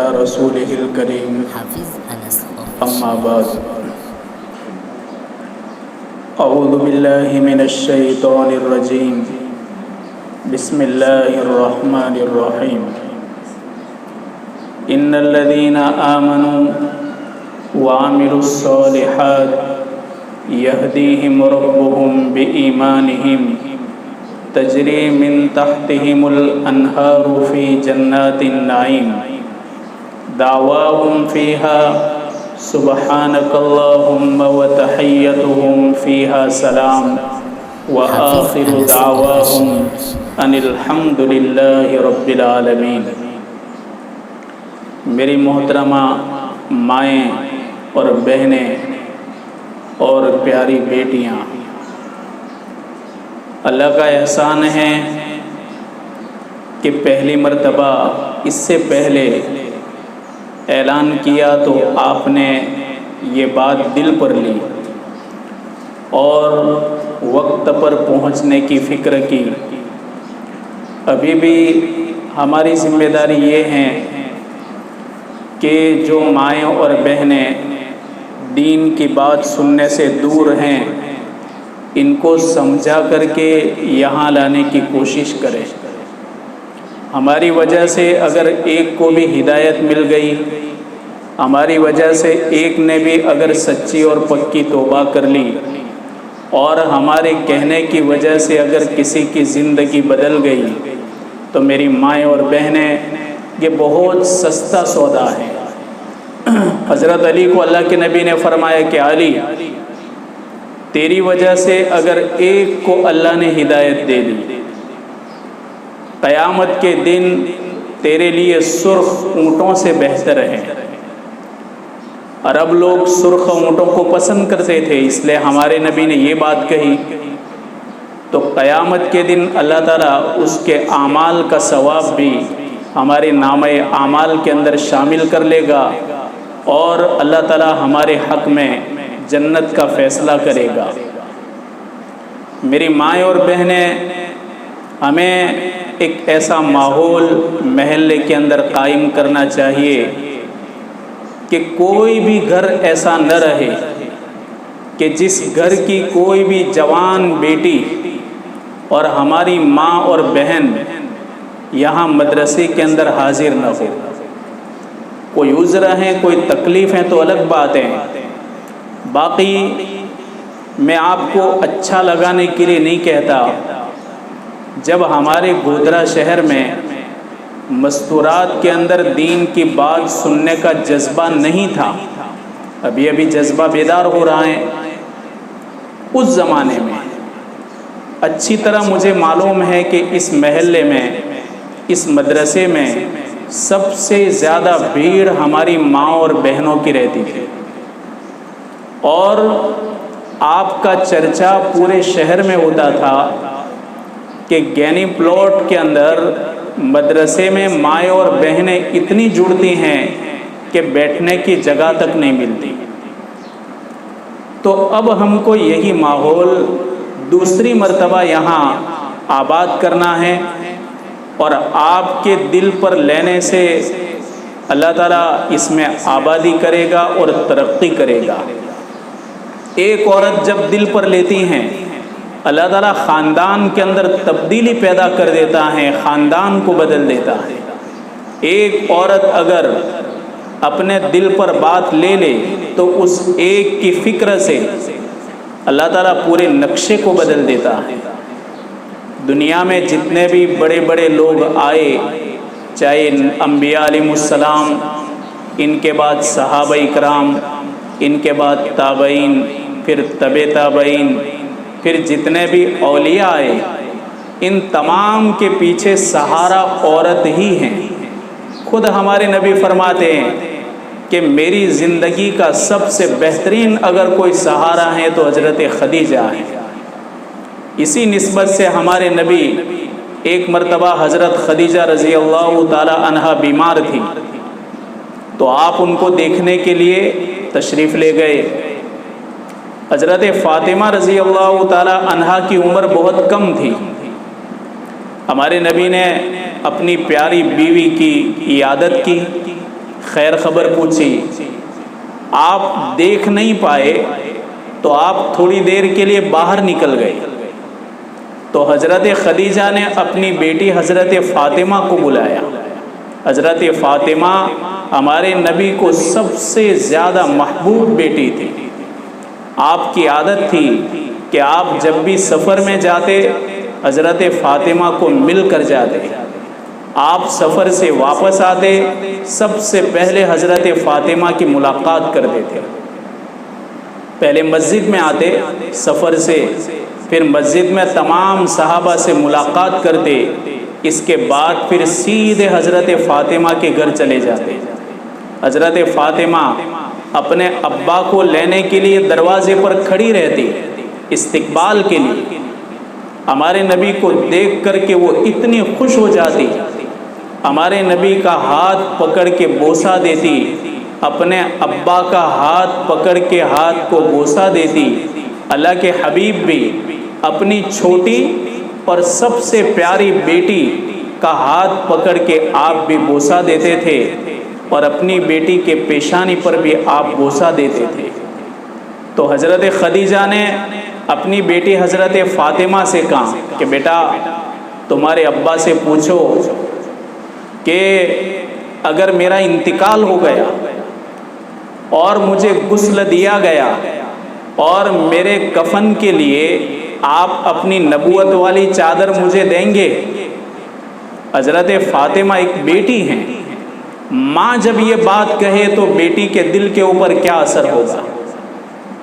على رسوله الكريم أما بعد أعوذ بالله من الشيطان الرجيم بسم الله الرحمن الرحيم إن الذين آمنوا وعملوا الصالحات يهديهم ربهم بإيمانهم تجري من تحتهم الأنهار في جنات النعيم دعواهم فيها سبحانك اللهم وتحيتهم فيها سلام وآخر دعواهم أن الحمد لله رب العالمين۔ میری محترمہ مائیں اور بہنیں اور پیاری بیٹیاں، اللہ کا احسان ہے کہ پہلی مرتبہ اس سے پہلے اعلان کیا تو آپ نے یہ بات دل پر لی اور وقت پر پہنچنے کی فکر کی۔ ابھی بھی ہماری ذمہ داری یہ ہے کہ جو مائیں اور بہنیں دین کی بات سننے سے دور ہیں ان کو سمجھا کر کے یہاں لانے کی کوشش کریں۔ ہماری وجہ سے اگر ایک کو بھی ہدایت مل گئی، ہماری وجہ سے ایک نے بھی اگر سچی اور پکی توبہ کر لی، اور ہمارے کہنے کی وجہ سے اگر کسی کی زندگی بدل گئی، تو میری مائیں اور بہنیں یہ بہت سستا سودا ہے۔ حضرت علی کو اللہ کے نبی نے فرمایا کہ علی، تیری وجہ سے اگر ایک کو اللہ نے ہدایت دے دی، قیامت کے دن تیرے لیے سرخ اونٹوں سے بہتر ہے۔ عرب لوگ سرخ اونٹوں کو پسند کرتے تھے، اس لیے ہمارے نبی نے یہ بات کہی، تو قیامت کے دن اللہ تعالیٰ اس کے اعمال کا ثواب بھی ہمارے نامہ اعمال کے اندر شامل کر لے گا، اور اللہ تعالیٰ ہمارے حق میں جنت کا فیصلہ کرے گا۔ میری مائیں اور بہنیں، ہمیں ایک ایسا ماحول محلے کے اندر قائم کرنا چاہیے کہ کوئی بھی گھر ایسا نہ رہے کہ جس گھر کی کوئی بھی جوان بیٹی اور ہماری ماں اور بہن یہاں مدرسے کے اندر حاضر نہ ہو۔ کوئی عذر ہیں، کوئی تکلیف ہیں تو الگ بات ہے، باقی میں آپ کو اچھا لگانے کے لیے نہیں کہتا۔ جب ہمارے گودرا شہر میں مستورات کے اندر دین کی بات سننے کا جذبہ نہیں تھا، ابھی ابھی جذبہ بیدار ہو رہا ہے، اس زمانے میں اچھی طرح مجھے معلوم ہے کہ اس محلے میں، اس مدرسے میں سب سے زیادہ بھیڑ ہماری ماں اور بہنوں کی رہتی تھی، اور آپ کا چرچا پورے شہر میں ہوتا تھا کہ گینی پلاٹ کے اندر مدرسے میں مائیں اور بہنیں اتنی جڑتی ہیں کہ بیٹھنے کی جگہ تک نہیں ملتی۔ تو اب ہم کو یہی ماحول دوسری مرتبہ یہاں آباد کرنا ہے، اور آپ کے دل پر لینے سے اللہ تعالیٰ اس میں آبادی کرے گا اور ترقی کرے گا۔ ایک عورت جب دل پر لیتی ہیں، اللہ تعالیٰ خاندان کے اندر تبدیلی پیدا کر دیتا ہے، خاندان کو بدل دیتا ہے۔ ایک عورت اگر اپنے دل پر بات لے لے تو اس ایک کی فکر سے اللہ تعالیٰ پورے نقشے کو بدل دیتا ہے۔ دنیا میں جتنے بھی بڑے بڑے لوگ آئے، چاہے انبیاء علیہ السلام، ان کے بعد صحابہ اکرام، ان کے بعد تابعین، پھر تبع تابعین، پھر جتنے بھی اولیاء آئے، ان تمام کے پیچھے سہارا عورت ہی ہیں۔ خود ہمارے نبی فرماتے ہیں کہ میری زندگی کا سب سے بہترین اگر کوئی سہارا ہے تو حضرت خدیجہ ہے۔ اسی نسبت سے ہمارے نبی ایک مرتبہ حضرت خدیجہ رضی اللہ تعالی عنہا بیمار تھی، تو آپ ان کو دیکھنے کے لیے تشریف لے گئے۔ حضرت فاطمہ رضی اللہ تعالی عنہا کی عمر بہت کم تھی، ہمارے نبی نے اپنی پیاری بیوی کی عیادت کی، خیر خبر پوچھی، آپ دیکھ نہیں پائے تو آپ تھوڑی دیر کے لیے باہر نکل گئے، تو حضرت خدیجہ نے اپنی بیٹی حضرت فاطمہ کو بلایا۔ حضرت فاطمہ ہمارے نبی کو سب سے زیادہ محبوب بیٹی تھی۔ آپ کی عادت تھی کہ آپ جب بھی سفر میں جاتے حضرت فاطمہ کو مل کر جاتے، آپ سفر سے واپس آتے سب سے پہلے حضرت فاطمہ کی ملاقات کرتے تھے۔ پہلے مسجد میں آتے سفر سے، پھر مسجد میں تمام صحابہ سے ملاقات کرتے، اس کے بعد پھر سیدھے حضرت فاطمہ کے گھر چلے جاتے۔ حضرت فاطمہ اپنے ابا کو لینے کے لیے دروازے پر کھڑی رہتی استقبال کے لیے۔ ہمارے نبی کو دیکھ کر کے وہ اتنی خوش ہو جاتی، ہمارے نبی کا ہاتھ پکڑ کے بوسہ دیتی، اپنے ابا کا ہاتھ پکڑ کے ہاتھ کو بوسہ دیتی۔ اللہ کے حبیب بھی اپنی چھوٹی اور سب سے پیاری بیٹی کا ہاتھ پکڑ کے آپ بھی بوسہ دیتے تھے، اور اپنی بیٹی کے پیشانی پر بھی آپ بوسہ دیتے تھے۔ تو حضرت خدیجہ نے اپنی بیٹی حضرت فاطمہ سے کہا کہ بیٹا تمہارے ابا سے پوچھو کہ اگر میرا انتقال ہو گیا اور مجھے غسل دیا گیا اور میرے کفن کے لیے آپ اپنی نبوت والی چادر مجھے دیں گے۔ حضرت فاطمہ ایک بیٹی ہیں، ماں جب یہ بات کہے تو بیٹی کے دل کے اوپر کیا اثر ہوگا؟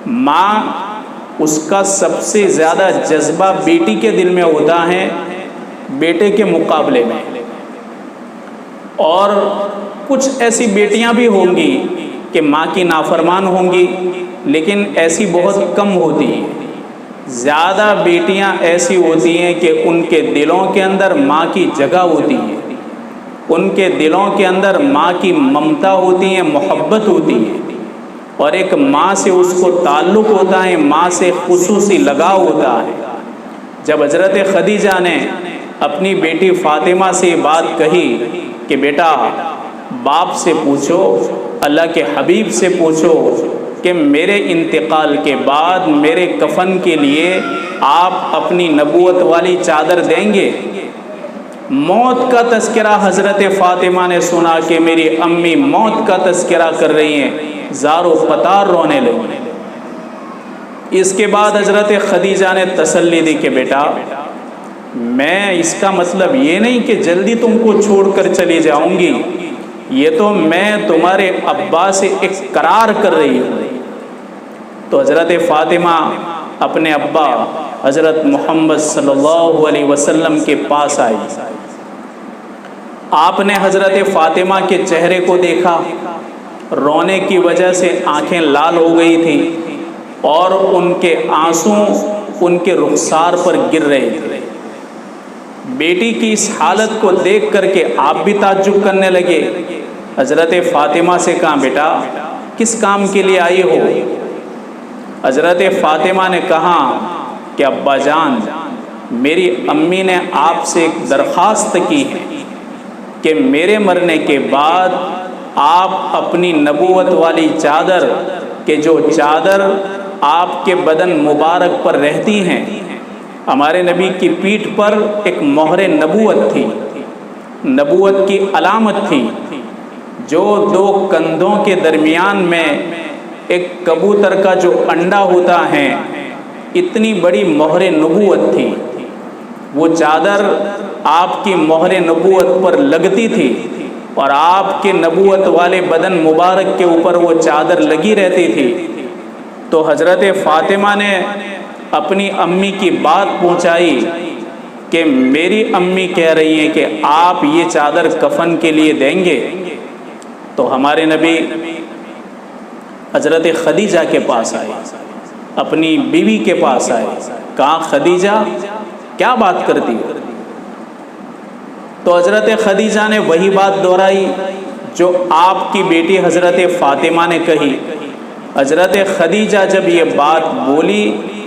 ماں اس کا سب سے زیادہ جذبہ بیٹی کے دل میں ہوتا ہے بیٹے کے مقابلے میں۔ اور کچھ ایسی بیٹیاں بھی ہوں گی کہ ماں کی نافرمان ہوں گی، لیکن ایسی بہت کم ہوتی ہیں۔ زیادہ بیٹیاں ایسی ہوتی ہیں کہ ان کے دلوں کے اندر ماں کی جگہ ہوتی ہے، ان کے دلوں کے اندر ماں کی ممتا ہوتی ہے، محبت ہوتی ہے، اور ایک ماں سے اس کو تعلق ہوتا ہے، ماں سے خصوصی لگاؤ ہوتا ہے۔ جب حضرت خدیجہ نے اپنی بیٹی فاطمہ سے یہ بات کہی کہ بیٹا باپ سے پوچھو، اللہ کے حبیب سے پوچھو کہ میرے انتقال کے بعد میرے کفن کے لیے آپ اپنی نبوت والی چادر دیں گے۔ موت کا تذکرہ حضرت فاطمہ نے سنا کہ میری امی موت کا تذکرہ کر رہی ہیں، زار و پتار رونے لگی۔ اس کے بعد حضرت خدیجہ نے تسلی دی کہ بیٹا میں اس کا مطلب یہ نہیں کہ جلدی تم کو چھوڑ کر چلی جاؤں گی، یہ تو میں تمہارے ابا سے ایک قرار کر رہی ہوں۔ تو حضرت فاطمہ اپنے ابا حضرت محمد صلی اللہ علیہ وسلم کے پاس آئی۔ آپ نے حضرت فاطمہ کے چہرے کو دیکھا، رونے کی وجہ سے آنکھیں لال ہو گئی تھیں اور ان کے آنسو ان کے رخسار پر گر رہے تھے۔ بیٹی کی اس حالت کو دیکھ کر کے آپ بھی تعجب کرنے لگے۔ حضرت فاطمہ سے کہا بیٹا کس کام کے لیے آئی ہو؟ حضرت فاطمہ نے کہا کہ ابا جان میری امی نے آپ سے ایک درخواست کی ہے کہ میرے مرنے کے بعد آپ اپنی نبوت والی چادر کہ جو چادر آپ کے بدن مبارک پر رہتی ہیں، ہمارے نبی کی پیٹھ پر ایک مہر نبوت تھی، نبوت کی علامت تھی، جو دو کندھوں کے درمیان میں ایک کبوتر کا جو انڈا ہوتا ہے، اتنی بڑی مہر نبوت تھی۔ وہ چادر آپ کی مہر نبوت پر لگتی تھی اور آپ کے نبوت والے بدن مبارک کے اوپر وہ چادر لگی رہتی تھی۔ تو حضرت فاطمہ نے اپنی امی کی بات پہنچائی کہ میری امی کہہ رہی ہیں کہ آپ یہ چادر کفن کے لیے دیں گے۔ تو ہمارے نبی حضرت خدیجہ کے پاس آئے، اپنی بیوی کے پاس آئے، کہا خدیجہ کیا بات کرتی ہو؟ تو حضرت خدیجہ نے وہی بات دہرائی جو آپ کی بیٹی حضرت فاطمہ نے کہی۔ حضرت خدیجہ جب یہ بات بولی،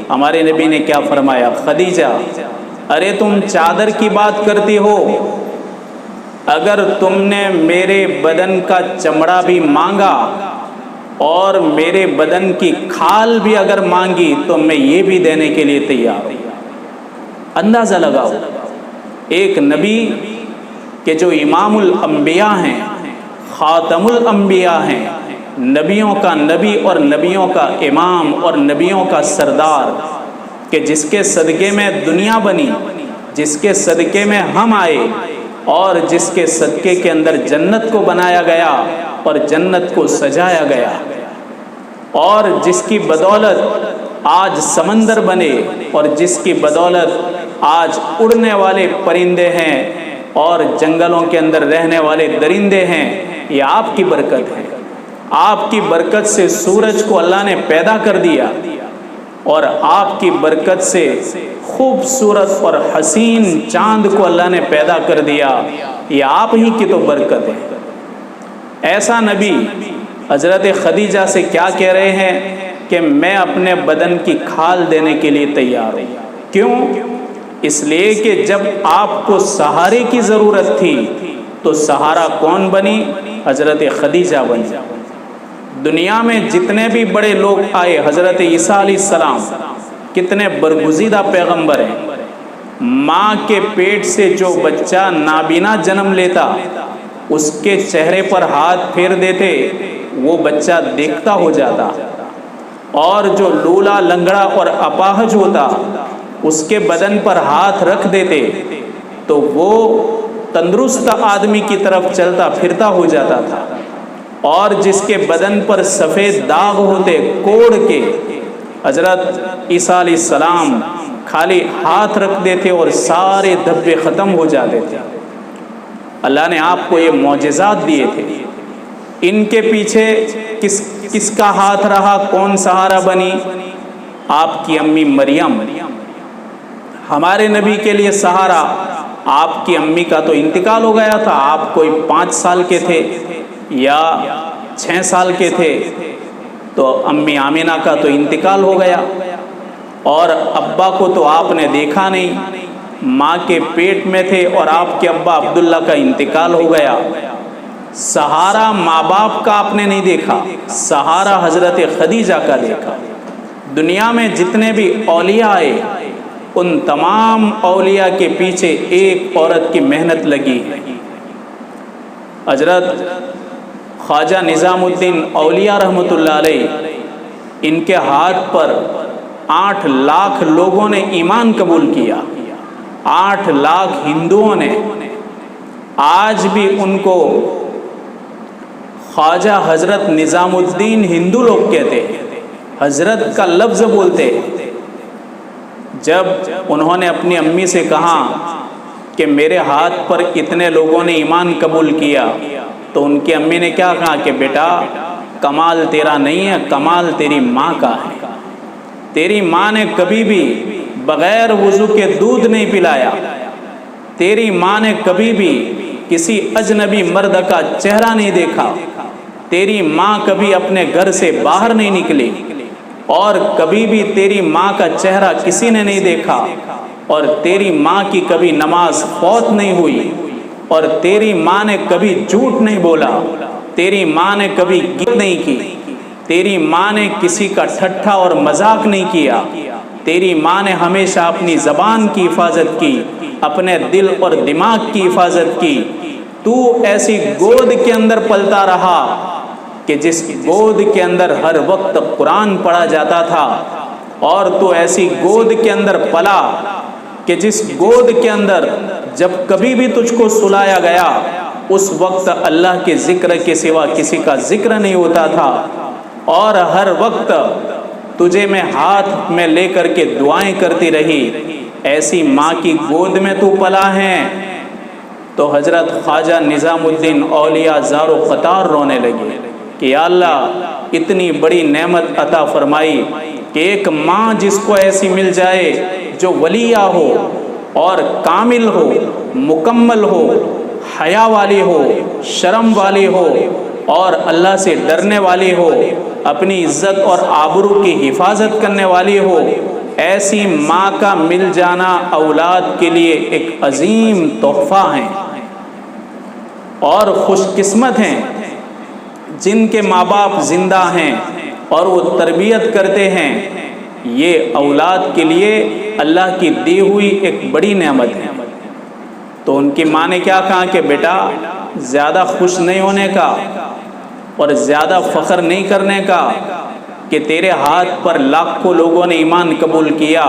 ہمارے نبی نے کیا فرمایا؟ خدیجہ ارے تم چادر کی بات کرتی ہو، اگر تم نے میرے بدن کا چمڑا بھی مانگا اور میرے بدن کی کھال بھی اگر مانگی تو میں یہ بھی دینے کے لیے تیار ہوں۔ اندازہ لگاؤ، ایک نبی کہ جو امام الانبیاء ہیں، خاتم الانبیاء ہیں، نبیوں کا نبی اور نبیوں کا امام اور نبیوں کا سردار، کہ جس کے صدقے میں دنیا بنی، جس کے صدقے میں ہم آئے، اور جس کے صدقے کے اندر جنت کو بنایا گیا اور جنت کو سجایا گیا، اور جس کی بدولت آج سمندر بنے، اور جس کی بدولت آج اڑنے والے پرندے ہیں اور جنگلوں کے اندر رہنے والے درندے ہیں، یہ آپ کی برکت ہے۔ آپ کی برکت سے سورج کو اللہ نے پیدا کر دیا، اور آپ کی برکت سے خوبصورت اور حسین چاند کو اللہ نے پیدا کر دیا، یہ آپ ہی کی تو برکت ہے۔ ایسا نبی حضرت خدیجہ سے کیا کہہ رہے ہیں کہ میں اپنے بدن کی کھال دینے کے لیے تیار ہوں۔ کیوں؟ اس لیے کہ جب آپ کو سہارے کی ضرورت تھی تو سہارا کون بنی؟ حضرت خدیجہ بنی۔ دنیا میں جتنے بھی بڑے لوگ آئے، حضرت عیسیٰ علیہ السلام کتنے برگزیدہ پیغمبر ہیں۔ ماں کے پیٹ سے جو بچہ نابینا جنم لیتا، اس کے چہرے پر ہاتھ پھیر دیتے، وہ بچہ دیکھتا ہو جاتا، اور جو لولا لنگڑا اور اپاہج ہوتا، اس کے بدن پر ہاتھ رکھ دیتے تو وہ تندرست آدمی کی طرف چلتا پھرتا ہو جاتا تھا، اور جس کے بدن پر سفید داغ ہوتے کوڑ کے، حضرت عیسیٰ علیہ السلام خالی ہاتھ رکھ دیتے اور سارے دھبے ختم ہو جاتے تھے۔ اللہ نے آپ کو یہ معجزات دیے تھے۔ ان کے پیچھے کس کا ہاتھ رہا؟ کون سہارا بنی؟ آپ کی امی مریم۔ ہمارے نبی کے لیے سہارا، آپ کی امی کا تو انتقال ہو گیا تھا، آپ کوئی 5 سال کے تھے یا 6 سال کے تھے، تو امی آمینہ کا تو انتقال ہو گیا، اور ابا کو تو آپ نے دیکھا نہیں، ماں کے پیٹ میں تھے اور آپ کے ابا عبداللہ کا انتقال ہو گیا۔ سہارا ماں باپ کا آپ نے نہیں دیکھا، سہارا حضرت خدیجہ کا دیکھا۔ دنیا میں جتنے بھی اولیاء آئے، ان تمام اولیاء کے پیچھے ایک عورت کی محنت لگی ہے۔ حضرت خواجہ نظام الدین اولیاء رحمۃ اللہ علیہ، ان کے ہاتھ پر 8 لاکھ لوگوں نے ایمان قبول کیا، 8 لاکھ ہندوؤں نے۔ آج بھی ان کو خواجہ حضرت نظام الدین ہندو لوگ کہتے ہیں، حضرت کا لفظ بولتے۔ جب انہوں نے اپنی امی سے کہا کہ میرے ہاتھ پر اتنے لوگوں نے ایمان قبول کیا، تو ان کی امی نے کیا کہا کہ بیٹا کمال تیرا نہیں ہے، کمال تیری ماں کا ہے۔ تیری ماں نے کبھی بھی بغیر وضو کے دودھ نہیں پلایا، تیری ماں نے کبھی بھی کسی اجنبی مرد کا چہرہ نہیں دیکھا، تیری ماں کبھی اپنے گھر سے باہر نہیں نکلی، اور کبھی بھی تیری ماں کا چہرہ کسی نے نہیں دیکھا، اور تیری ماں کی کبھی نماز فوت نہیں ہوئی، اور تیری ماں نے کبھی جھوٹ نہیں بولا، تیری ماں نے کبھی غیبت نہیں کی، تیری ماں نے کسی کا ٹھٹھا اور مذاق نہیں کیا، تیری ماں نے ہمیشہ اپنی زبان کی حفاظت کی، اپنے دل اور دماغ کی حفاظت کی۔ تو ایسی گود کے اندر پلتا رہا کہ جس گود کے اندر ہر وقت قرآن پڑھا جاتا تھا، اور تو ایسی گود کے اندر پلا کہ جس گود کے اندر جب کبھی بھی تجھ کو سلایا گیا، اس وقت اللہ کے ذکر کے سوا کسی کا ذکر نہیں ہوتا تھا، اور ہر وقت تجھے میں ہاتھ میں لے کر کے دعائیں کرتی رہی۔ ایسی ماں کی گود میں تو پلا ہے۔ تو حضرت خواجہ نظام الدین اولیاء زار و قطار رونے لگے کہ یا اللہ اتنی بڑی نعمت عطا فرمائی کہ ایک ماں جس کو ایسی مل جائے جو ولیہ ہو اور کامل ہو، مکمل ہو، حیا والی ہو، شرم والی ہو، اور اللہ سے ڈرنے والی ہو، اپنی عزت اور آبرو کی حفاظت کرنے والی ہو۔ ایسی ماں کا مل جانا اولاد کے لیے ایک عظیم تحفہ ہے۔ اور خوش قسمت ہیں جن کے ماں باپ زندہ ہیں اور وہ تربیت کرتے ہیں. یہ اولاد کے لیے اللہ کی دی ہوئی ایک بڑی نعمت ہے. تو ان کی ماں نے کیا کہا کہ بیٹا زیادہ خوش نہیں ہونے کا اور زیادہ فخر نہیں کرنے کا کہ تیرے ہاتھ پر لاکھوں لوگوں نے ایمان قبول کیا.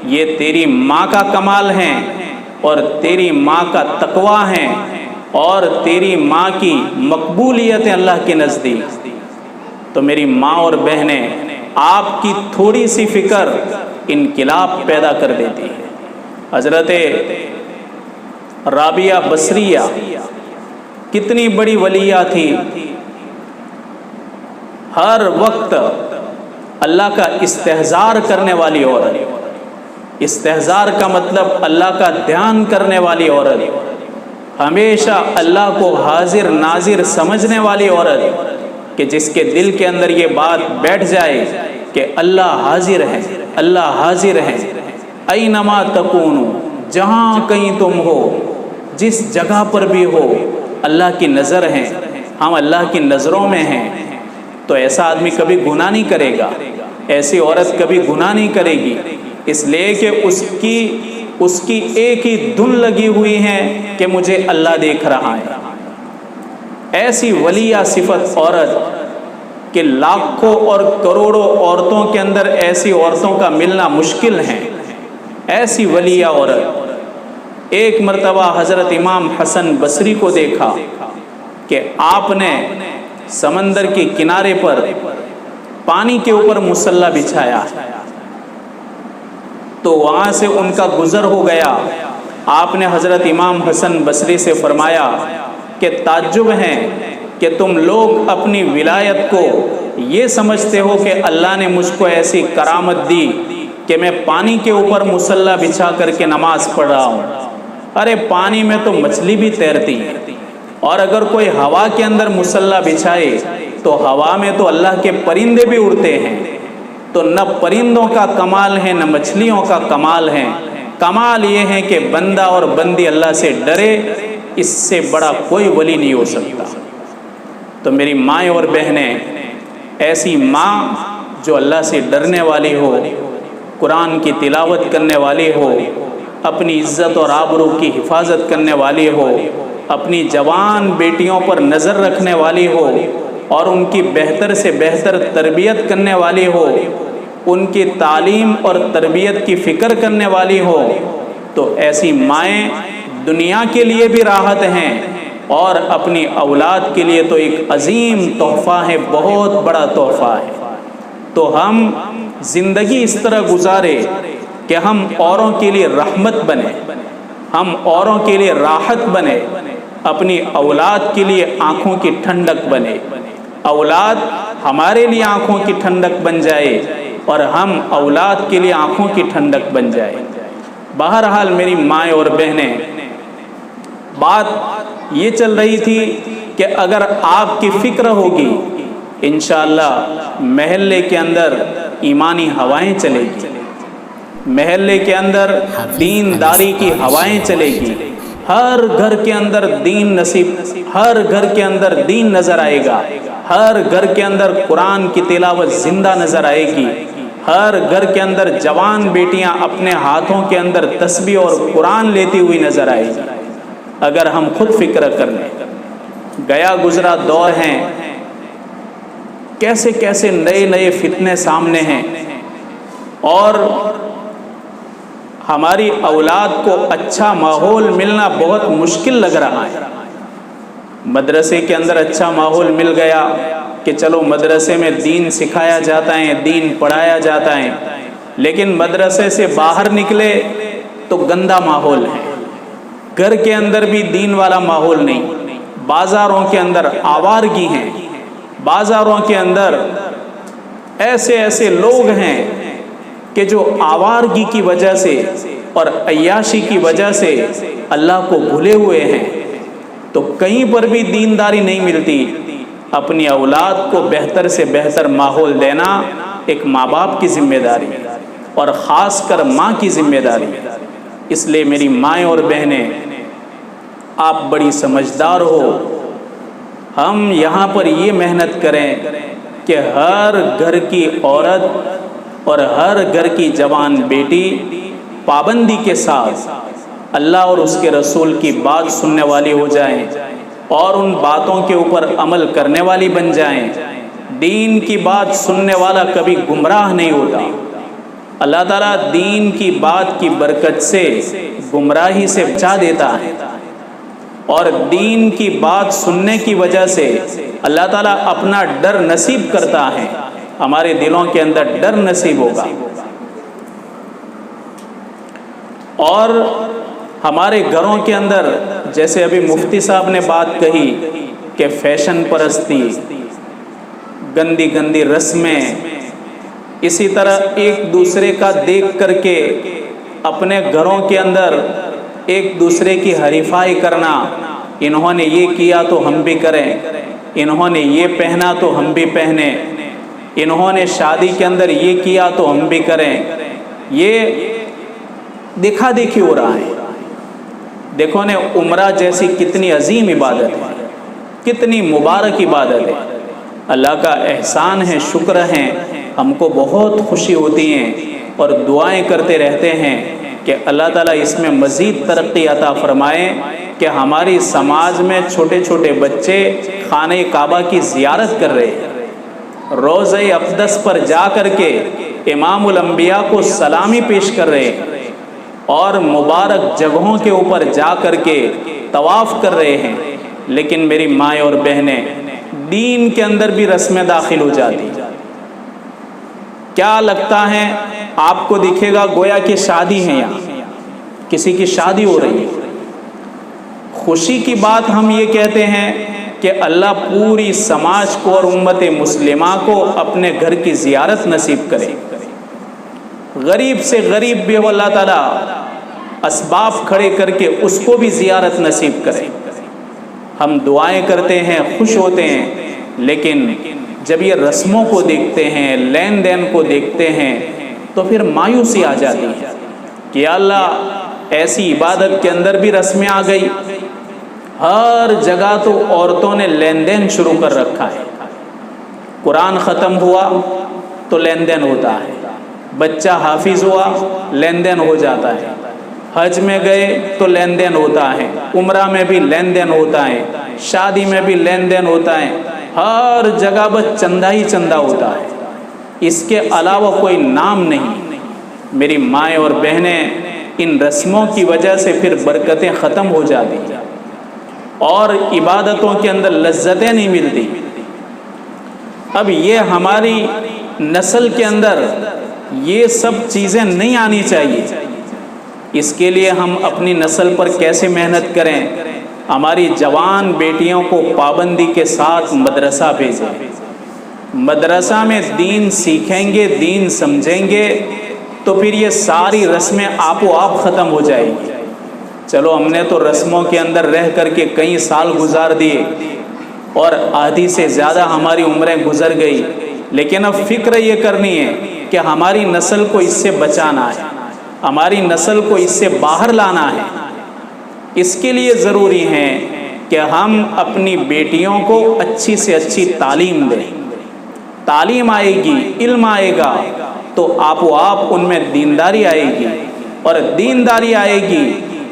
یہ تیری ماں کا کمال ہے اور تیری ماں کا تقویٰ ہے اور تیری ماں کی مقبولیت ہے اللہ کے نزدیک. تو میری ماں اور بہنیں، آپ کی تھوڑی سی فکر انقلاب پیدا کر دیتی ہے. حضرت رابعہ بصریہ کتنی بڑی ولیہ تھی. ہر وقت اللہ کا استحضار کرنے والی عورت. استحضار کا مطلب اللہ کا دھیان کرنے والی عورت. ہمیشہ اللہ کو حاضر ناظر سمجھنے والی عورت کہ جس کے دل کے اندر یہ بات بیٹھ جائے کہ اللہ حاضر ہے، اللہ حاضر ہے. اینما تکونوا، جہاں کہیں تم ہو، جس جگہ پر بھی ہو، اللہ کی نظر ہے، ہم اللہ کی نظروں میں ہیں. تو ایسا آدمی کبھی گناہ نہیں کرے گا، ایسی عورت کبھی گناہ نہیں کرے گی، اس لیے کہ اس کی ایک ہی دھن لگی ہوئی ہے کہ مجھے اللہ دیکھ رہا ہے. ایسی ولیہ صفت عورت کہ لاکھوں اور کروڑوں عورتوں کے اندر ایسی عورتوں کا ملنا مشکل ہے. ایسی ولیہ عورت. ایک مرتبہ حضرت امام حسن بصری کو دیکھا کہ آپ نے سمندر کے کنارے پر پانی کے اوپر مصلی بچھایا، تو وہاں سے ان کا گزر ہو گیا. آپ نے حضرت امام حسن بصری سے فرمایا کہ تعجب ہے کہ تم لوگ اپنی ولایت کو یہ سمجھتے ہو کہ اللہ نے مجھ کو ایسی کرامت دی کہ میں پانی کے اوپر مصلی بچھا کر کے نماز پڑھ رہا ہوں. ارے پانی میں تو مچھلی بھی تیرتی ہے، اور اگر کوئی ہوا کے اندر مصلی بچھائے تو ہوا میں تو اللہ کے پرندے بھی اڑتے ہیں. تو نہ پرندوں کا کمال ہے نہ مچھلیوں کا کمال ہے. کمال یہ ہے کہ بندہ اور بندی اللہ سے ڈرے، اس سے بڑا کوئی ولی نہیں ہو سکتا. تو میری مائیں اور بہنیں، ایسی ماں جو اللہ سے ڈرنے والی ہو، قرآن کی تلاوت کرنے والی ہو، اپنی عزت اور آبرو کی حفاظت کرنے والی ہو، اپنی جوان بیٹیوں پر نظر رکھنے والی ہو اور ان کی بہتر سے بہتر تربیت کرنے والی ہو، ان کی تعلیم اور تربیت کی فکر کرنے والی ہو، تو ایسی مائیں دنیا کے لیے بھی راحت ہیں اور اپنی اولاد کے لیے تو ایک عظیم تحفہ ہے، بہت بڑا تحفہ ہے. تو ہم زندگی اس طرح گزارے کہ ہم اوروں کے لیے رحمت بنے، ہم اوروں کے لیے راحت بنے، اپنی اولاد کے لیے آنکھوں کی ٹھنڈک بنے. اولاد ہمارے لیے آنکھوں کی ٹھنڈک بن جائے اور ہم اولاد کے لیے آنکھوں کی ٹھنڈک بن جائے. بہرحال میری مائیں اور بہنیں، بات یہ چل رہی تھی کہ اگر آپ کی فکر ہوگی انشاءاللہ محلے کے اندر ایمانی ہوائیں چلے گی، محلے کے اندر دینداری کی ہوائیں چلے گی، ہر گھر کے اندر دین نصیب، ہر گھر کے اندر دین نظر آئے گا، ہر گھر کے اندر قرآن کی تلاوت زندہ نظر آئے گی، ہر گھر کے اندر جوان بیٹیاں اپنے ہاتھوں کے اندر تسبیح اور قرآن لیتی ہوئی نظر آئے گی. اگر ہم خود فکر کر لیں، گیا گزرا دور ہیں، کیسے کیسے نئے نئے فتنے سامنے ہیں، اور ہماری اولاد کو اچھا ماحول ملنا بہت مشکل لگ رہا ہے. مدرسے کے اندر اچھا ماحول مل گیا کہ چلو مدرسے میں دین سکھایا جاتا ہے، دین پڑھایا جاتا ہے، لیکن مدرسے سے باہر نکلے تو گندا ماحول ہے. گھر کے اندر بھی دین والا ماحول نہیں، بازاروں کے اندر آوارگی ہیں، بازاروں کے اندر ایسے ایسے لوگ ہیں کہ جو آوارگی کی وجہ سے اور عیاشی کی وجہ سے اللہ کو بھولے ہوئے ہیں. تو کہیں پر بھی دینداری نہیں ملتی. اپنی اولاد کو بہتر سے بہتر ماحول دینا ایک ماں باپ کی ذمہ داری ہے، اور خاص کر ماں کی ذمہ داری ہے. اس لیے میری مائیں اور بہنیں، آپ بڑی سمجھدار ہو، ہم یہاں پر یہ محنت کریں کہ ہر گھر کی عورت اور ہر گھر کی جوان بیٹی پابندی کے ساتھ اللہ اور اس کے رسول کی بات سننے والی ہو جائیں اور ان باتوں کے اوپر عمل کرنے والی بن جائیں۔ دین کی بات سننے والا کبھی گمراہ نہیں ہوتا۔ اللہ تعالیٰ دین کی بات کی برکت سے گمراہی سے بچا دیتا ہے، اور دین کی بات سننے کی وجہ سے اللہ تعالیٰ اپنا ڈر نصیب کرتا ہے، ہمارے دلوں کے اندر ڈر نصیب ہوگا۔ اور ہمارے گھروں کے اندر جیسے ابھی مفتی صاحب نے بات کہی کہ فیشن پرستی، گندی گندی رسمیں، اسی طرح ایک دوسرے کا دیکھ کر کے اپنے گھروں کے اندر ایک دوسرے کی حریفائی کرنا، انہوں نے یہ کیا تو ہم بھی کریں، انہوں نے یہ پہنا تو ہم بھی پہنیں، انہوں نے شادی کے اندر یہ کیا تو ہم بھی کریں، یہ دیکھا دیکھی ہو رہا ہے۔ دیکھو نے عمرہ جیسی کتنی عظیم عبادت ہے، کتنی مبارک عبادت ہے، اللہ کا احسان ہے، شکر ہے، ہم کو بہت خوشی ہوتی ہیں اور دعائیں کرتے رہتے ہیں کہ اللہ تعالیٰ اس میں مزید ترقی عطا فرمائے کہ ہماری سماج میں چھوٹے چھوٹے بچے خانہ کعبہ کی زیارت کر رہے ہیں، روضہ اقدس پر جا کر کے امام الانبیاء کو سلامی پیش کر رہے ہیں، اور مبارک جگہوں کے اوپر جا کر کے طواف کر رہے ہیں۔ لیکن میری مائیں اور بہنیں، دین کے اندر بھی رسمیں داخل ہو جاتی، کیا لگتا ہے آپ کو دکھے گا گویا کہ شادی ہے، یہاں کسی کی شادی ہو رہی ہے۔ خوشی کی بات ہم یہ کہتے ہیں کہ اللہ پوری سماج کو اور امت مسلمہ کو اپنے گھر کی زیارت نصیب کرے، غریب سے غریب بھی اللہ تعالیٰ اسباب کھڑے کر کے اس کو بھی زیارت نصیب کرے۔ ہم دعائیں کرتے ہیں، خوش ہوتے ہیں، لیکن جب یہ رسموں کو دیکھتے ہیں، لین دین کو دیکھتے ہیں، تو پھر مایوسی آ جاتی ہے کہ یا اللہ ایسی عبادت کے اندر بھی رسمیں آ گئی۔ ہر جگہ تو عورتوں نے لین دین شروع کر رکھا ہے، قرآن ختم ہوا تو لین دین ہوتا ہے، بچہ حافظ ہوا لین دین ہو جاتا ہے، حج میں گئے تو لین دین ہوتا ہے، عمرہ میں بھی لین دین ہوتا ہے، شادی میں بھی لین دین ہوتا ہے، ہر جگہ بس چندہ ہی چندہ ہوتا ہے، اس کے علاوہ کوئی نام نہیں۔ میری مائیں اور بہنیں، ان رسموں کی وجہ سے پھر برکتیں ختم ہو جاتی ہیں اور عبادتوں کے اندر لذتیں نہیں ملتی۔ اب یہ ہماری نسل کے اندر یہ سب چیزیں نہیں آنی چاہیے۔ اس کے لیے ہم اپنی نسل پر کیسے محنت کریں؟ ہماری جوان بیٹیوں کو پابندی کے ساتھ مدرسہ بھیجیں، مدرسہ میں دین سیکھیں گے، دین سمجھیں گے، تو پھر یہ ساری رسمیں آپ و آپ ختم ہو جائیں گی۔ چلو ہم نے تو رسموں کے اندر رہ کر کے کئی سال گزار دیے اور آدھی سے زیادہ ہماری عمریں گزر گئی، لیکن اب فکر یہ کرنی ہے کہ ہماری نسل کو اس سے بچانا ہے، ہماری نسل کو اس سے باہر لانا ہے۔ اس کے لیے ضروری ہے کہ ہم اپنی بیٹیوں کو اچھی سے اچھی تعلیم دیں۔ تعلیم آئے گی، علم آئے گا، تو آپ و آپ ان میں دینداری آئے گی، اور دینداری آئے گی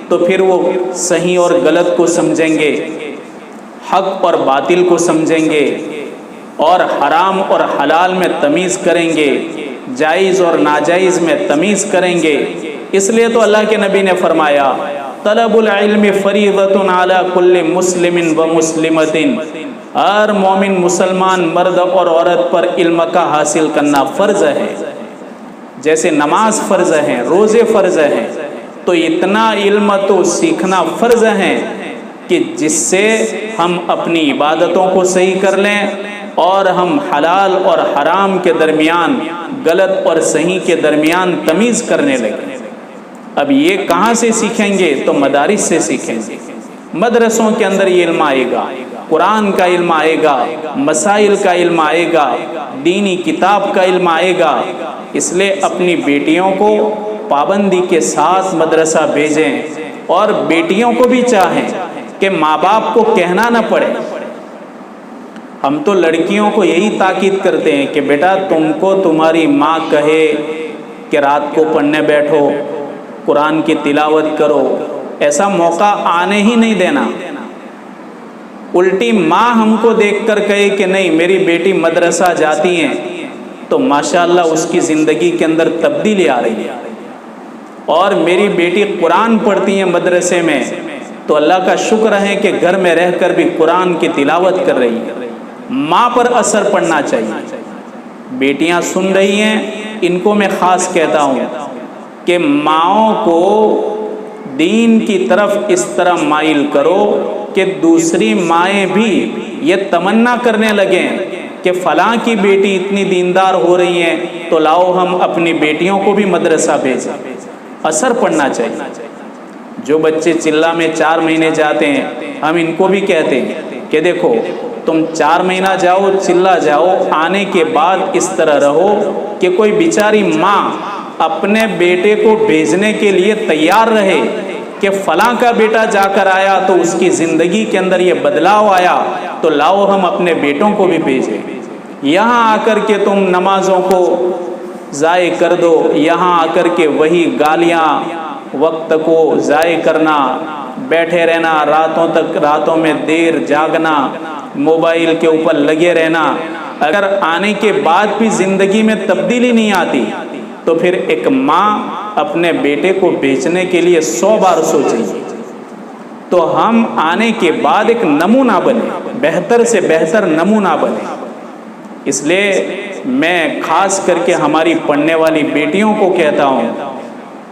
تو پھر وہ صحیح اور غلط کو سمجھیں گے، حق اور باطل کو سمجھیں گے، اور حرام اور حلال میں تمیز کریں گے، جائز اور ناجائز میں تمیز کریں گے۔ اس لیے تو اللہ کے نبی نے فرمایا طلب العلم فریضۃ علی کل مسلم و مسلمۃ، ہر مومن مسلمان مرد اور عورت پر علم کا حاصل کرنا فرض ہے، جیسے نماز فرض ہے، روزے فرض ہیں، تو اتنا علم تو سیکھنا فرض ہے کہ جس سے ہم اپنی عبادتوں کو صحیح کر لیں اور ہم حلال اور حرام کے درمیان، غلط اور صحیح کے درمیان تمیز کرنے لگیں۔ اب یہ کہاں سے سیکھیں گے؟ تو مدارس سے سیکھیں گے، مدرسوں کے اندر یہ علم آئے گا، قرآن کا علم آئے گا، مسائل کا علم آئے گا، دینی کتاب کا علم آئے گا۔ اس لیے اپنی بیٹیوں کو پابندی کے ساتھ مدرسہ بھیجیں، اور بیٹیوں کو بھی چاہیں کہ ماں باپ کو کہنا نہ پڑے۔ ہم تو لڑکیوں کو یہی تاکید کرتے ہیں کہ بیٹا تم کو تمہاری ماں کہے کہ رات کو پڑھنے بیٹھو، قرآن کی تلاوت کرو، ایسا موقع آنے ہی نہیں دینا۔ الٹی ماں ہم کو دیکھ کر کہے کہ نہیں میری بیٹی مدرسہ جاتی ہیں تو ماشاءاللہ اس کی زندگی کے اندر تبدیلی آ رہی ہے، اور میری بیٹی قرآن پڑھتی ہیں مدرسے میں تو اللہ کا شکر ہے کہ گھر میں رہ کر بھی قرآن کی تلاوت کر رہی ہے۔ ماں پر اثر پڑنا چاہیے۔ بیٹیاں سن رہی ہیں، ان کو میں خاص کہتا ہوں کہ ماؤں کو دین کی طرف اس طرح مائل کرو کہ دوسری مائیں بھی یہ تمنا کرنے لگیں کہ فلاں کی بیٹی اتنی دیندار ہو رہی ہیں تو لاؤ ہم اپنی بیٹیوں کو بھی مدرسہ بھیجیں۔ اثر پڑنا چاہیے۔ جو بچے چلہ میں 4 مہینے جاتے ہیں، ہم ان کو بھی کہتے ہیں کہ دیکھو تم 4 مہینہ جاؤ، چلہ جاؤ، آنے کے بعد اس طرح رہو کہ کوئی بیچاری ماں اپنے بیٹے کو بھیجنے کے لیے تیار رہے کہ فلاں کا بیٹا جا کر آیا تو اس کی زندگی کے اندر یہ بدلاؤ آیا تو لاؤ ہم اپنے بیٹوں کو بھی بھیجیں۔ یہاں آ کر کے تم نمازوں کو ضائع کر دو، یہاں آ کر کے وہی گالیاں، وقت کو ضائع کرنا، بیٹھے رہنا راتوں تک، راتوں میں دیر جاگنا، موبائل کے اوپر لگے رہنا، اگر آنے کے بعد بھی زندگی میں تبدیلی نہیں آتی تو پھر ایک ماں اپنے بیٹے کو بیچنے کے لیے 100 بار سوچے گی۔ تو ہم آنے کے بعد ایک نمونہ بنے، بہتر سے بہتر نمونہ بنے۔ اس لیے میں خاص کر کے ہماری پڑھنے والی بیٹیوں کو کہتا ہوں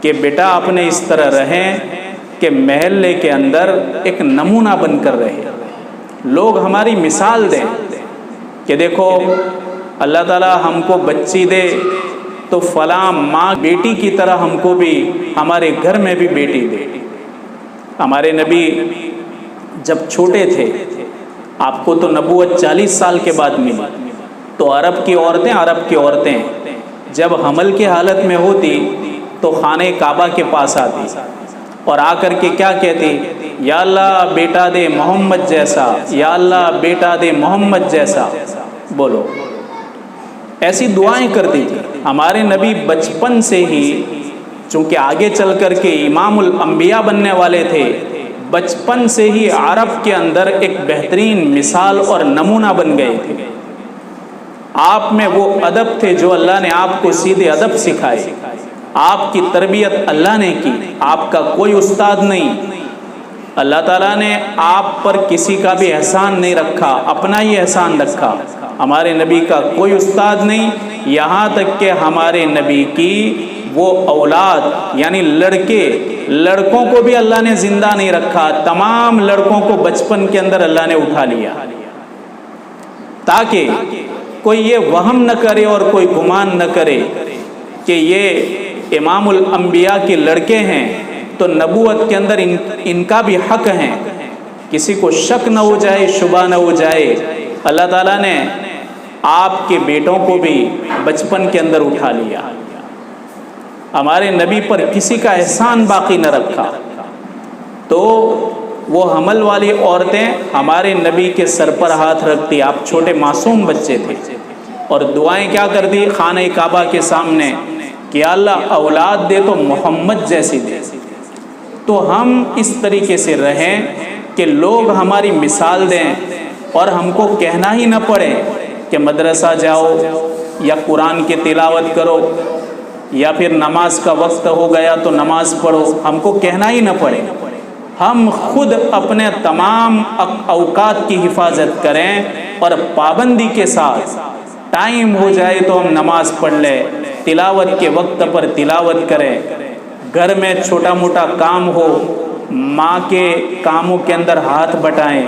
کہ بیٹا اپنے اس طرح رہیں کہ محلے کے اندر ایک نمونہ بن کر رہے، لوگ ہماری مثال دیں کہ دیکھو اللہ تعالیٰ ہم کو بچی دے تو فلاں ماں بیٹی کی طرح ہم کو بھی ہمارے گھر میں بھی بیٹی دے۔ ہمارے نبی جب چھوٹے تھے، آپ کو تو نبوت 40 سال کے بعد ملی، تو عرب کی عورتیں جب حمل کی حالت میں ہوتی تو خانہ کعبہ کے پاس آتی اور آ کر کے کیا کہتی؟ یا اللہ بیٹا دے محمد جیسا، یا اللہ بیٹا دے محمد جیسا۔ بولو، ایسی دعائیں کرتی تھی۔ ہمارے نبی بچپن سے ہی، چونکہ آگے چل کر کے امام الانبیاء بننے والے تھے، بچپن سے ہی عرب کے اندر ایک بہترین مثال اور نمونہ بن گئے تھے۔ آپ میں وہ ادب تھے جو اللہ نے آپ کو سیدھے ادب سکھائے، آپ کی تربیت اللہ نے کی، آپ کا کوئی استاد نہیں۔ اللہ تعالیٰ نے آپ پر کسی کا بھی احسان نہیں رکھا، اپنا ہی احسان رکھا۔ ہمارے نبی کا کوئی استاد نہیں، یہاں تک کہ ہمارے نبی کی وہ اولاد یعنی لڑکوں کو بھی اللہ نے زندہ نہیں رکھا، تمام لڑکوں کو بچپن کے اندر اللہ نے اٹھا لیا، تاکہ کوئی یہ وہم نہ کرے اور کوئی گمان نہ کرے کہ یہ امام الانبیاء کے لڑکے ہیں تو نبوت کے اندر ان کا بھی حق ہے، کسی کو شک نہ ہو جائے، شبہ نہ ہو جائے۔ اللہ تعالیٰ نے آپ کے بیٹوں کو بھی بچپن کے اندر اٹھا لیا، ہمارے نبی پر کسی کا احسان باقی نہ رکھا۔ تو وہ حمل والی عورتیں ہمارے نبی کے سر پر ہاتھ رکھتی، آپ چھوٹے معصوم بچے تھے، اور دعائیں کیا کرتی خانہ کعبہ کے سامنے کہ اللہ اولاد دے تو محمد جیسی دے۔ تو ہم اس طریقے سے رہیں کہ لوگ ہماری مثال دیں اور ہم کو کہنا ہی نہ پڑے کہ مدرسہ جاؤ یا قرآن کی تلاوت کرو یا پھر نماز کا وقت ہو گیا تو نماز پڑھو، ہم کو کہنا ہی نہ پڑے۔ ہم خود اپنے تمام اوقات کی حفاظت کریں اور پابندی کے ساتھ ٹائم ہو جائے تو ہم نماز پڑھ لیں، تلاوت کے وقت پر تلاوت کریں، گھر میں چھوٹا موٹا کام ہو ماں کے کاموں کے اندر ہاتھ بٹائیں،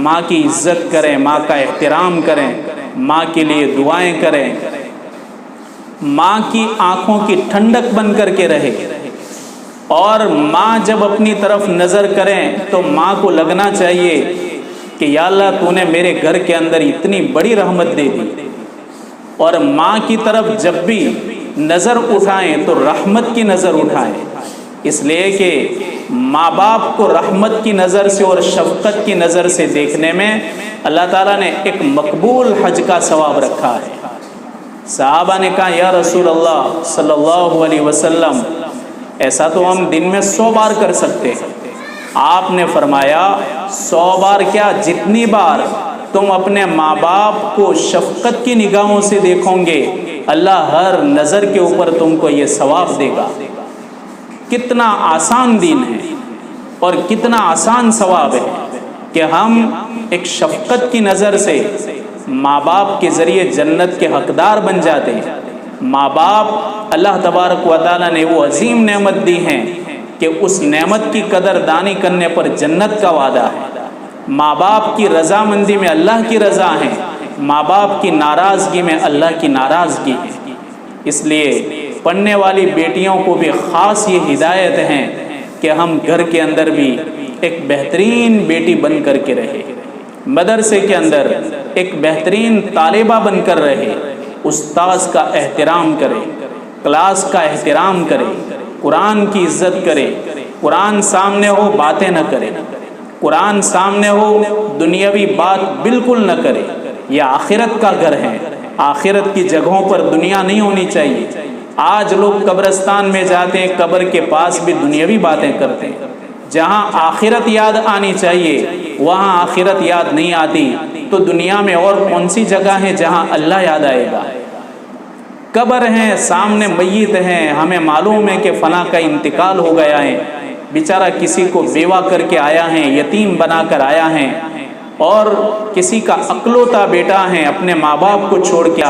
ماں کی عزت کریں، ماں کا احترام کریں، ماں کے لیے دعائیں کریں، ماں کی آنکھوں کی ٹھنڈک بن کر کے رہے۔ اور ماں جب اپنی طرف نظر کریں تو ماں کو لگنا چاہیے کہ یا اللہ تو نے میرے گھر کے اندر اتنی بڑی رحمت دے دی۔ اور ماں کی طرف جب بھی نظر اٹھائیں تو رحمت کی نظر اٹھائیں، اس لیے کہ ماں باپ کو رحمت کی نظر سے اور شفقت کی نظر سے دیکھنے میں اللہ تعالیٰ نے ایک مقبول حج کا ثواب رکھا ہے۔ صحابہ نے کہا یا رسول اللہ صلی اللہ علیہ وسلم، ایسا تو ہم دن میں 100 بار کر سکتے ہیں۔ آپ نے فرمایا 100 بار کیا، جتنی بار تم اپنے ماں باپ کو شفقت کی نگاہوں سے دیکھو گے، اللہ ہر نظر کے اوپر تم کو یہ ثواب دے گا۔ کتنا آسان دین ہے اور کتنا آسان ثواب ہے کہ ہم ایک شفقت کی نظر سے ماں باپ کے ذریعے جنت کے حقدار بن جاتے ہیں۔ ماں باپ اللہ تبارک و تعالیٰ نے وہ عظیم نعمت دی ہیں کہ اس نعمت کی قدر دانی کرنے پر جنت کا وعدہ ہے۔ ماں باپ کی رضامندی میں اللہ کی رضا ہے، ماں باپ کی ناراضگی میں اللہ کی ناراضگی ہے۔ اس لیے پڑھنے والی بیٹیوں کو بھی خاص یہ ہدایت ہے کہ ہم گھر کے اندر بھی ایک بہترین بیٹی بن کر کے رہے، مدرسے کے اندر ایک بہترین طالبہ بن کر رہے، استاذ کا احترام کرے، کلاس کا احترام کرے، قرآن کی عزت کرے، قرآن سامنے ہو باتیں نہ کرے، قرآن سامنے ہو دنیاوی بات بالکل نہ کرے۔ یہ آخرت کا گھر ہے، آخرت کی جگہوں پر دنیا نہیں ہونی چاہیے۔ آج لوگ قبرستان میں جاتے ہیں، قبر کے پاس بھی دنیاوی باتیں کرتے ہیں۔ جہاں آخرت یاد آنی چاہیے وہاں آخرت یاد نہیں آتی، تو دنیا میں اور کون سی جگہ ہے جہاں اللہ یاد آئے گا؟ قبر ہیں، سامنے میت ہیں، ہمیں معلوم ہے کہ فلاں کا انتقال ہو گیا ہے، بیچارہ کسی کو بیوہ کر کے آیا ہے، یتیم بنا کر آیا ہے، اور کسی کا اکلوتا بیٹا ہے، اپنے ماں باپ کو چھوڑ کے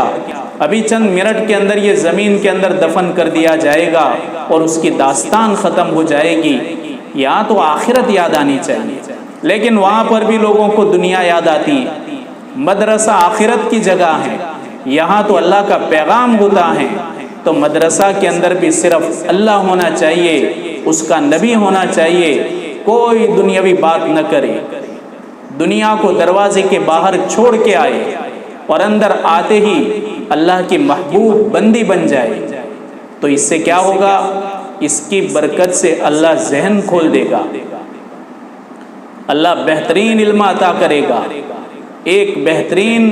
ابھی چند منٹ کے اندر یہ زمین کے اندر دفن کر دیا جائے گا اور اس کی داستان ختم ہو جائے گی۔ یہاں تو آخرت یاد آنی چاہیے، لیکن وہاں پر بھی لوگوں کو دنیا یاد آتی ہے۔ مدرسہ آخرت کی جگہ ہے، یہاں تو اللہ کا پیغام ہوتا ہے، تو مدرسہ کے اندر بھی صرف اللہ ہونا چاہیے، اس کا نبی ہونا چاہیے، کوئی دنیاوی بات نہ کرے، دنیا کو دروازے کے باہر چھوڑ کے آئے اور اندر آتے ہی اللہ کی محبوب بندی بن جائے۔ تو اس سے کیا ہوگا؟ اس کی برکت سے اللہ ذہن کھول دے گا، اللہ بہترین علم عطا کرے گا، ایک بہترین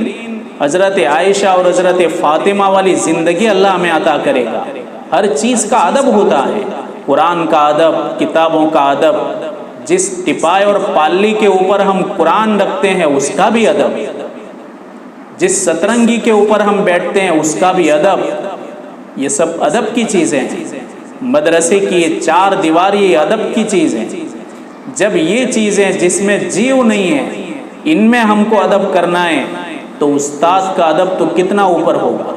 حضرت عائشہ اور حضرت فاطمہ والی زندگی اللہ ہمیں عطا کرے گا۔ ہر چیز کا ادب ہوتا ہے، قرآن کا ادب، کتابوں کا ادب، جس ٹپائے اور پالی کے اوپر ہم قرآن رکھتے ہیں اس کا بھی ادب، جس سترنگی کے اوپر ہم بیٹھتے ہیں اس کا بھی ادب، یہ سب ادب کی چیزیں ہیں۔ مدرسے کی یہ 4 دیواری یہ ادب کی چیز ہیں۔ جب یہ چیزیں جس میں جیو نہیں ہے ان میں ہم کو ادب کرنا ہے تو استاد کا ادب تو کتنا اوپر ہوگا۔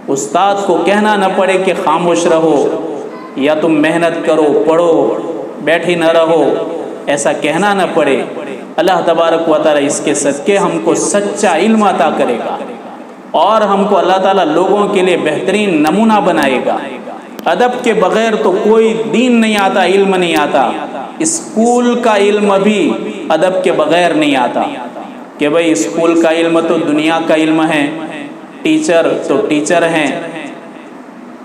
استاد کو کہنا نہ پڑے کہ خاموش رہو یا تم محنت کرو، پڑھو، بیٹھی نہ رہو، ایسا کہنا نہ پڑے۔ اللہ تبارک و تعالیٰ اس کے صدقے ہم کو سچا علم عطا کرے گا اور ہم کو اللہ تعالیٰ لوگوں کے لیے بہترین نمونہ بنائے گا۔ ادب کے بغیر تو کوئی دین نہیں آتا، علم نہیں آتا۔ اسکول کا علم بھی ادب کے بغیر نہیں آتا کہ بھئی اسکول کا علم تو دنیا کا علم ہے، ٹیچر تو ٹیچر ہیں،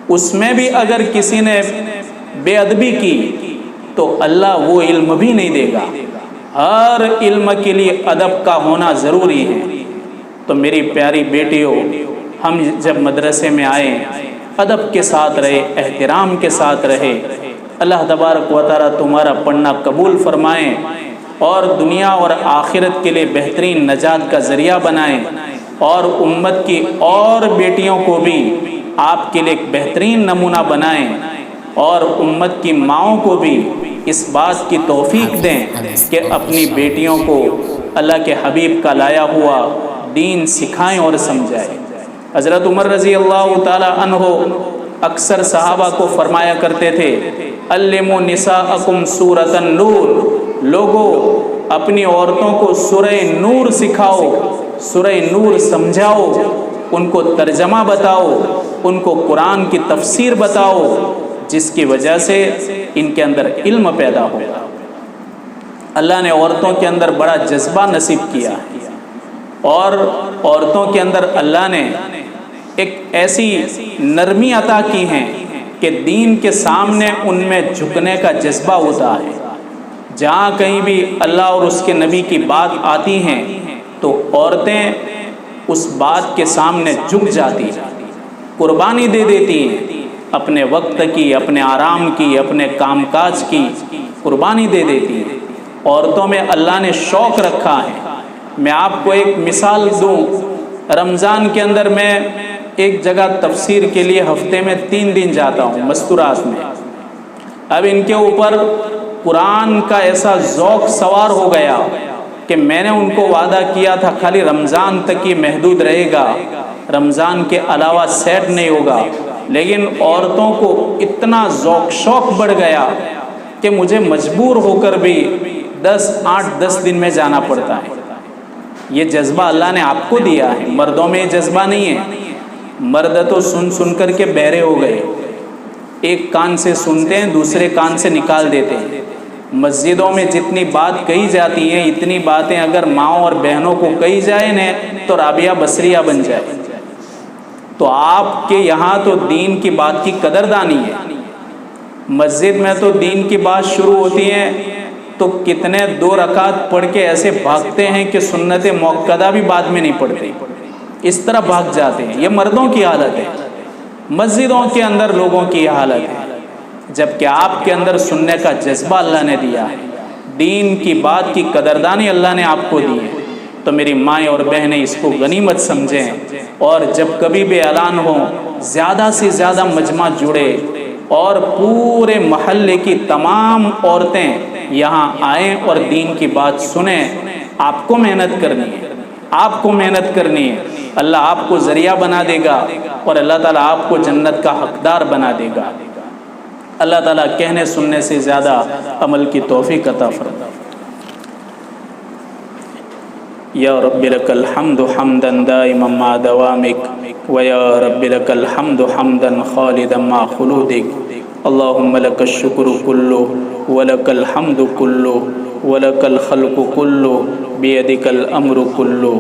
اس میں بھی اگر کسی نے بے ادبی کی تو اللہ وہ علم بھی نہیں دے گا۔ ہر علم کے لیے ادب کا ہونا ضروری ہے۔ تو میری پیاری بیٹیوں، ہم جب مدرسے میں آئے ادب کے ساتھ رہے، احترام کے ساتھ رہے، اللہ تبارک و تعالیٰ تمہارا پڑھنا قبول فرمائیں اور دنیا اور آخرت کے لیے بہترین نجات کا ذریعہ بنائیں، اور امت کی اور بیٹیوں کو بھی آپ کے لیے ایک بہترین نمونہ بنائیں، اور امت کی ماؤں کو بھی اس بات کی توفیق دیں کہ اپنی بیٹیوں کو اللہ کے حبیب کا لایا ہوا دین سکھائیں اور سمجھائیں۔ حضرت عمر رضی اللہ تعالی عنہ اکثر صحابہ کو فرمایا کرتے تھے، علموا نساءکم سورۃ النور، لوگوں اپنی عورتوں کو سورہ نور سکھاؤ، سورہ نور سمجھاؤ، ان کو ترجمہ بتاؤ، ان کو قرآن کی تفسیر بتاؤ، جس کی وجہ سے ان کے اندر علم پیدا ہوگا۔ اللہ نے عورتوں کے اندر بڑا جذبہ نصیب کیا اور عورتوں کے اندر اللہ نے ایک ایسی نرمی عطا کی ہیں کہ دین کے سامنے ان میں جھکنے کا جذبہ ہوتا ہے۔ جہاں کہیں بھی اللہ اور اس کے نبی کی بات آتی ہیں تو عورتیں اس بات کے سامنے جھک جاتی ہیں، قربانی دے دیتی ہیں، اپنے وقت کی، اپنے آرام کی، اپنے کام کاج کی قربانی دے دیتی ہیں۔ عورتوں میں اللہ نے شوق رکھا ہے۔ میں آپ کو ایک مثال دوں، رمضان کے اندر میں ایک جگہ تفسیر کے لیے ہفتے میں 3 دن جاتا ہوں مستورات میں۔ اب ان کے اوپر قرآن کا ایسا ذوق سوار ہو گیا کہ میں نے ان کو وعدہ کیا تھا خالی رمضان تک یہ محدود رہے گا، رمضان کے علاوہ سیٹ نہیں ہوگا، لیکن عورتوں کو اتنا ذوق شوق بڑھ گیا کہ مجھے مجبور ہو کر بھی 8-10 دن میں جانا پڑتا ہے۔ یہ جذبہ اللہ نے آپ کو دیا ہے، مردوں میں یہ جذبہ نہیں ہے۔ مرد تو سن کر کے بہرے ہو گئے، ایک کان سے سنتے ہیں دوسرے کان سے نکال دیتے ہیں۔ مسجدوں میں جتنی بات کہی جاتی ہے اتنی باتیں اگر ماؤں اور بہنوں کو کہی جائے نا تو رابعہ بصریہ بن جائے۔ تو آپ کے یہاں تو دین کی بات کی قدردانی ہے، مسجد میں تو دین کی بات شروع ہوتی ہے تو کتنے 2 رکعت پڑھ کے ایسے بھاگتے ہیں کہ سنت موقدہ بھی بعد میں نہیں پڑھتے، اس طرح بھاگ جاتے ہیں۔ یہ مردوں کی حالت ہے، مسجدوں کے اندر لوگوں کی حالت ہے، جبکہ آپ کے اندر سننے کا جذبہ اللہ نے دیا ہے، دین کی بات کی قدردانی اللہ نے آپ کو دی ہے۔ تو میری مائیں اور بہنیں اس کو غنیمت سمجھیں، اور جب کبھی بھی اعلان ہو زیادہ سے زیادہ مجمع جڑے اور پورے محلے کی تمام عورتیں یہاں آئیں اور دین کی بات سنیں۔ آپ کو محنت کرنی ہے، آپ کو محنت کرنی ہے، اللہ آپ کو ذریعہ بنا دے گا اور اللہ تعالیٰ آپ کو جنت کا حقدار بنا دے گا۔ اللہ تعالیٰ کہنے سننے سے زیادہ عمل کی توفیق عطا فرمائے۔ یا رب لک الحمد حمدا دائما مع دوامک ویا رب لک الحمد حمدا خالدا مع خلودک۔ اللہم لک الشکر کلہ ولک الحمد کلہ ولک الخلق کلہ بیدک الامر کلہ۔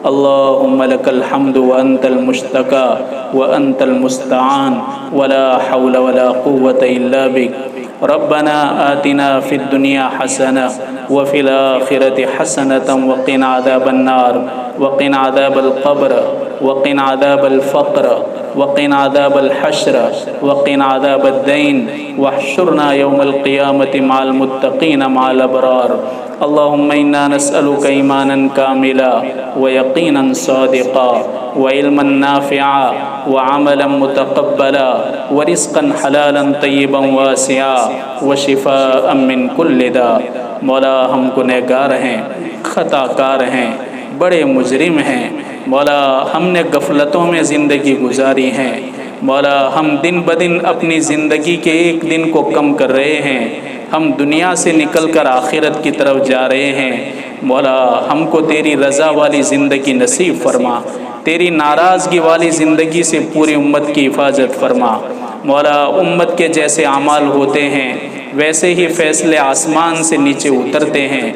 اللہم لک الحمد وانت المشتکى وانت المستعان ولا حول ولا قوة الا بک۔ ربنا آتنا فی الدنیا حسنہ وفی الآخرة حسنة وقنا عذاب النار وقنا عذاب القبر وقنا عذاب الفقر وقنا عذاب الحشر وقنا عذاب الدین واحشرنا یوم القیامة مع المتقین مع الابرار۔ اللہم انا نسألک ایمانا کاملا ویقینا صادقا وعلما نافعا وعملا متقبلا ورزقا حلالا طیبا واسعا وشفاء من کل داء۔ مولا ہم گنہگار ہیں، خطا کار ہیں، بڑے مجرم ہیں، مولا ہم نے غفلتوں میں زندگی گزاری ہے، مولا ہم دن بدن اپنی زندگی کے ایک دن کو کم کر رہے ہیں، ہم دنیا سے نکل کر آخرت کی طرف جا رہے ہیں۔ مولا ہم کو تیری رضا والی زندگی نصیب فرما، تیری ناراضگی والی زندگی سے پوری امت کی حفاظت فرما۔ مولا امت کے جیسے اعمال ہوتے ہیں ویسے ہی فیصلے آسمان سے نیچے اترتے ہیں،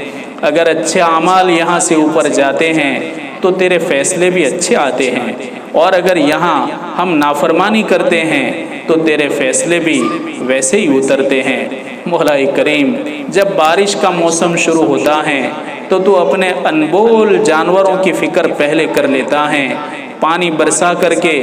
اگر اچھے اعمال یہاں سے اوپر جاتے ہیں تو تیرے فیصلے بھی اچھے آتے ہیں، اور اگر یہاں ہم نافرمانی کرتے ہیں تو تیرے فیصلے بھی ویسے ہی اترتے ہیں۔ مولا کریم جب بارش کا موسم شروع ہوتا ہے تو اپنے انمول جانوروں کی فکر پہلے کر لیتا ہے، پانی برسا کر کے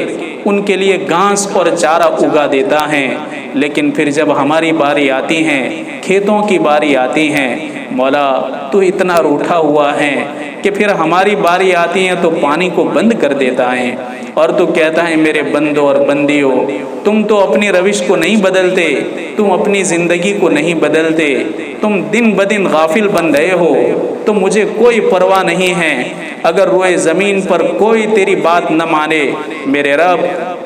ان کے لیے گھاس اور چارہ اگا دیتا ہے، لیکن پھر جب ہماری باری آتی ہے، کھیتوں کی باری آتی ہے، مولا تو اتنا روٹھا ہوا ہے کہ پھر ہماری باری آتی ہے تو پانی کو بند کر دیتا ہے، اور تو کہتا ہے میرے بندوں اور بندیوں تم تو اپنی روش کو نہیں بدلتے، تم اپنی زندگی کو نہیں بدلتے، تم دن بدن غافل بن رہے ہو، تو مجھے کوئی پرواہ نہیں ہے اگر روئے زمین پر کوئی تیری بات نہ مانے، میرے رب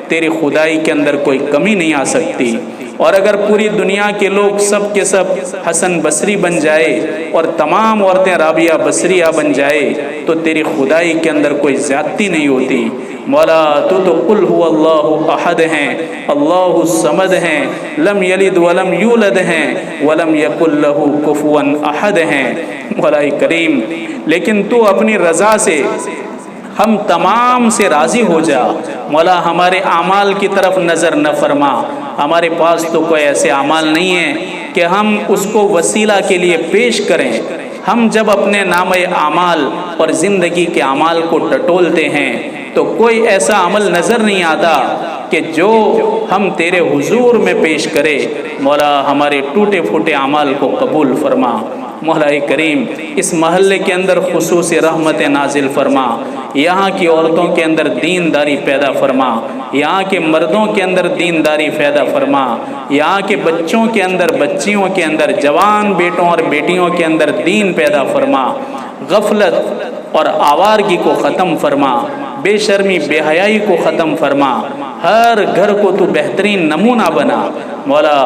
تیری خدائی کے اندر کوئی کمی نہیں آ سکتی، اور اگر پوری دنیا کے لوگ سب کے سب حسن بصری بن جائے اور تمام عورتیں رابعہ بصریہ بن جائے تو تیری خدائی کے اندر کوئی زیادتی نہیں ہوتی۔ مولا تو قل هو اللہ احد ہیں، اللہ الصمد ہیں، لم یلد ولم یولد ہیں، ولم یکن لہ کفوا احد ہیں۔ مولا کریم لیکن تو اپنی رضا سے ہم تمام سے راضی ہو جا۔ مولا ہمارے اعمال کی طرف نظر نہ فرما، ہمارے پاس تو کوئی ایسے اعمال نہیں ہیں کہ ہم اس کو وسیلہ کے لیے پیش کریں۔ ہم جب اپنے نامہ اعمال اور زندگی کے اعمال کو ٹٹولتے ہیں تو کوئی ایسا عمل نظر نہیں آتا کہ جو ہم تیرے حضور میں پیش کرے۔ مولا ہمارے ٹوٹے پھوٹے اعمال کو قبول فرما۔ مولا کریم اس محلے کے اندر خصوصی رحمت نازل فرما، یہاں کی عورتوں کے اندر دینداری پیدا فرما، یہاں کے مردوں کے اندر دینداری پیدا فرما، یہاں کے بچوں کے اندر، بچیوں کے اندر، جوان بیٹوں اور بیٹیوں کے اندر دین پیدا فرما، غفلت اور آوارگی کو ختم فرما، بے شرمی بے حیائی کو ختم فرما، ہر گھر کو تو بہترین نمونہ بنا۔ مولا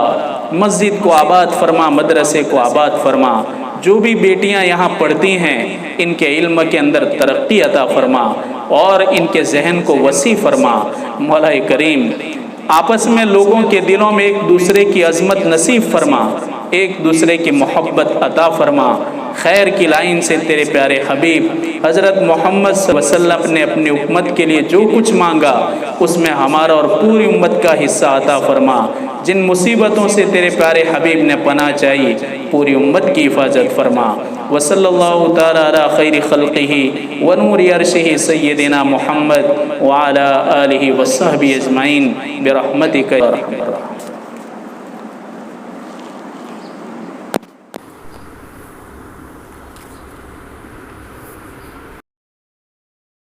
مسجد کو آباد فرما، مدرسے کو آباد فرما، جو بھی بیٹیاں یہاں پڑھتی ہیں ان کے علم کے اندر ترقی عطا فرما اور ان کے ذہن کو وسیع فرما۔ مولا کریم آپس میں لوگوں کے دلوں میں ایک دوسرے کی عظمت نصیب فرما، ایک دوسرے کی محبت عطا فرما۔ خیر کی لائن سے تیرے پیارے حبیب حضرت محمد صلی اللہ علیہ وسلم نے اپنی امت کے لیے جو کچھ مانگا اس میں ہمارا اور پوری امت کا حصہ عطا فرما۔ جن مصیبتوں سے تیرے پیارے حبیب نے پناہ چاہی پوری امت کی حفاظت فرما۔ وصلی اللہ تعالی علی خیر خلقہ ونور عرشہ سیدنا محمد وعلی آلہ وصحبہ اجمعین برحمتک یا ارحم الراحمین۔